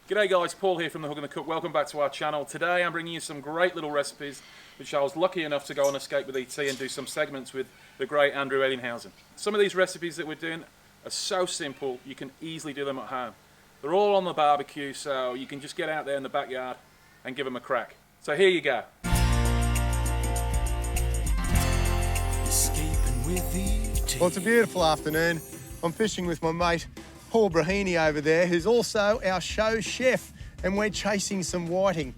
G'day guys, Paul here from The Hook and the Cook. Welcome back to our channel. Today I'm bringing you some great little recipes which I was lucky enough to go on Escape with ET and do some segments with the great Andrew Eddinghausen. Some of these recipes that we're doing are so simple you can easily do them at home. They're all on the barbecue, so you can just get out there in the backyard and give them a crack. So here you go. Well, it's a beautiful afternoon. I'm fishing with my mate Paul Breheny over there, who's also our show chef, and we're chasing some whiting.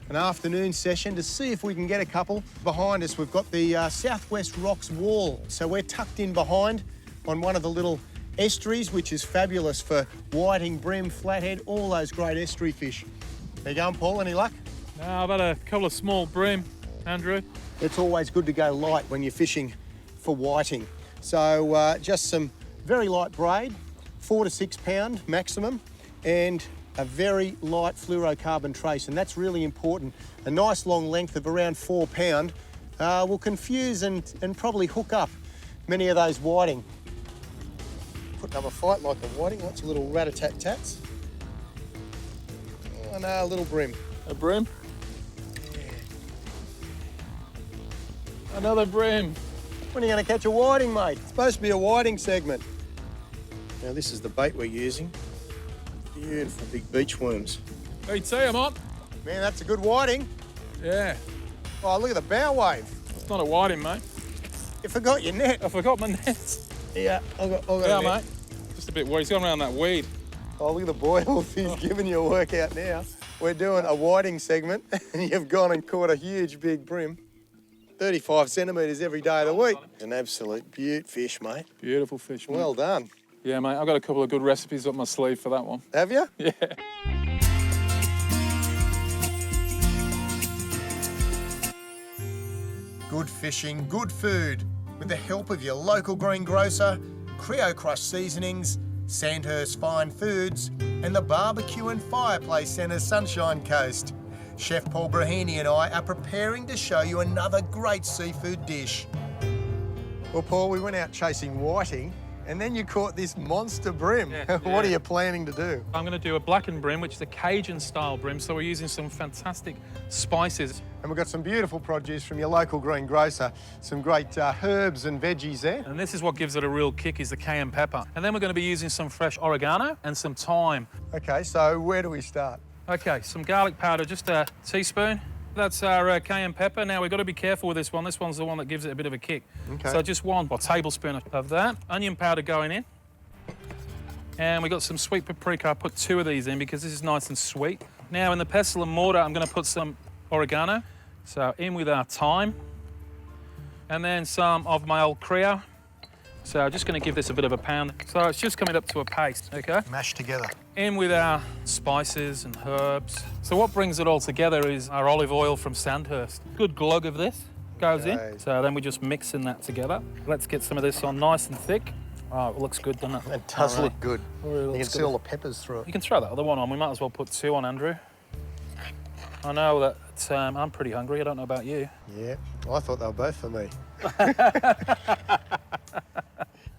An afternoon session to see if we can get a couple. Behind us, we've got the Southwest Rocks wall. So we're tucked in behind on one of the little estuaries, which is fabulous for whiting, bream, flathead, all those great estuary fish. How you going, Paul? Any luck? No, I've had a couple of small bream, Andrew. It's always good to go light when you're fishing for whiting. So just some very light braid, 4 to 6 pound maximum, and a very light fluorocarbon trace, and that's really important. A nice long length of around 4 pound will confuse and probably hook up many of those whiting. Putting up a fight like a whiting, lots of little rat-a-tat-tats. Oh no, a little bream. A bream? Yeah. Another bream. When are you going to catch a whiting, mate? It's supposed to be a whiting segment. Now this is the bait we're using. Beautiful big beach worms. ET, I'm on. Man, that's a good whiting. Yeah. Oh, look at the bow wave. It's not a whiting, mate. You forgot your net. I forgot my net. Yeah, I've got Yeah, a net. mate. Just a bit weird. He's gone around that weed. Oh, look at the boils. He's giving you a workout now. We're doing a whiting segment, and you've gone and caught a huge big bream. 35 centimetres every day of the week. An absolute beaut fish, mate. Beautiful fish, mate. Well done. Yeah, mate. I've got a couple of good recipes up my sleeve for that one. Have you? Yeah. Good fishing, good food. With the help of your local greengrocer, KRIO Crush Seasonings, Sandhurst Fine Foods, and the Barbecue and Fireplace Centre Sunshine Coast. Chef Paul Breheny and I are preparing to show you another great seafood dish. Well, Paul, we went out chasing whiting, and then you caught this monster bream. Yeah, What are you planning to do? I'm going to do a blackened bream, which is a Cajun style bream, so we're using some fantastic spices. And we've got some beautiful produce from your local greengrocer, some great herbs and veggies there. And this is what gives it a real kick, is the cayenne pepper. And then we're going to be using some fresh oregano and some thyme. Okay, so where do we start? Okay, some garlic powder, just a teaspoon. That's our cayenne pepper. Now, we've got to be careful with this one. This one's the one that gives it a bit of a kick. Okay. So just one tablespoon of that. Onion powder going in. And we've got some sweet paprika. I put 2 of these in because this is nice and sweet. Now, in the pestle and mortar, I'm going to put some oregano. So in with our thyme. And then some of my old KRIO. So I'm just going to give this a bit of a pound. So it's just coming up to a paste, okay? Mashed together. In with our spices and herbs. So what brings it all together is our olive oil from Sandhurst. Good glug of this goes in. So then we're just mixing that together. Let's get some of this on nice and thick. Oh, it looks good, doesn't it? It does All right. look good. Really You can looks see good. all the peppers through it. You can throw that other one on. We might as well put 2 on, Andrew. I know that I'm pretty hungry. I don't know about you. Yeah, I thought they were both for me.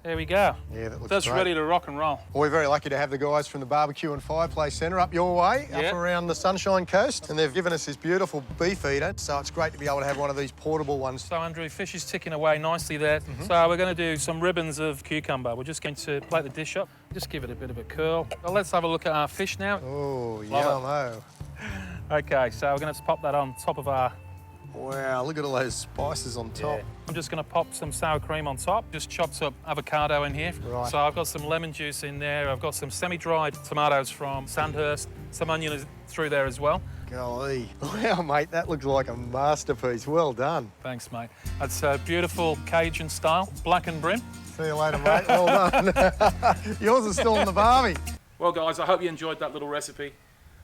There we go. Yeah, that looks That's great. ready to rock and roll. Well, we're very lucky to have the guys from the Barbecue and Fireplace Centre up your way, Yeah. up around the Sunshine Coast, and they've given us this beautiful beef eater, so it's great to be able to have one of these portable ones. So, Andrew, fish is ticking away nicely there. So we're going to do some ribbons of cucumber. We're just going to plate the dish up, just give it a bit of a curl. Well, let's have a look at our fish now. Oh, Love yummo. Okay, so we're going to pop that on top of our... Wow, look at all those spices on top. I'm just going to pop some sour cream on top. Just chopped up avocado in here. Right. So I've got some lemon juice in there. I've got some semi-dried tomatoes from Sandhurst. Some onion is through there as well. Golly. Wow, mate, that looks like a masterpiece. Well done. Thanks, mate. That's a beautiful Cajun style, blackened bream. See you later, mate. Well done. Yours is still on the barbie. Well guys, I hope you enjoyed that little recipe.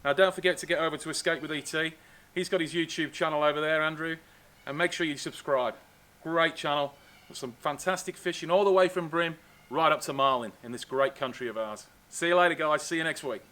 Now don't forget to get over to Escape with ET. He's got his YouTube channel over there, Andrew, and make sure you subscribe. Great channel with some fantastic fishing all the way from Bream right up to Marlin in this great country of ours. See you later guys, see you next week.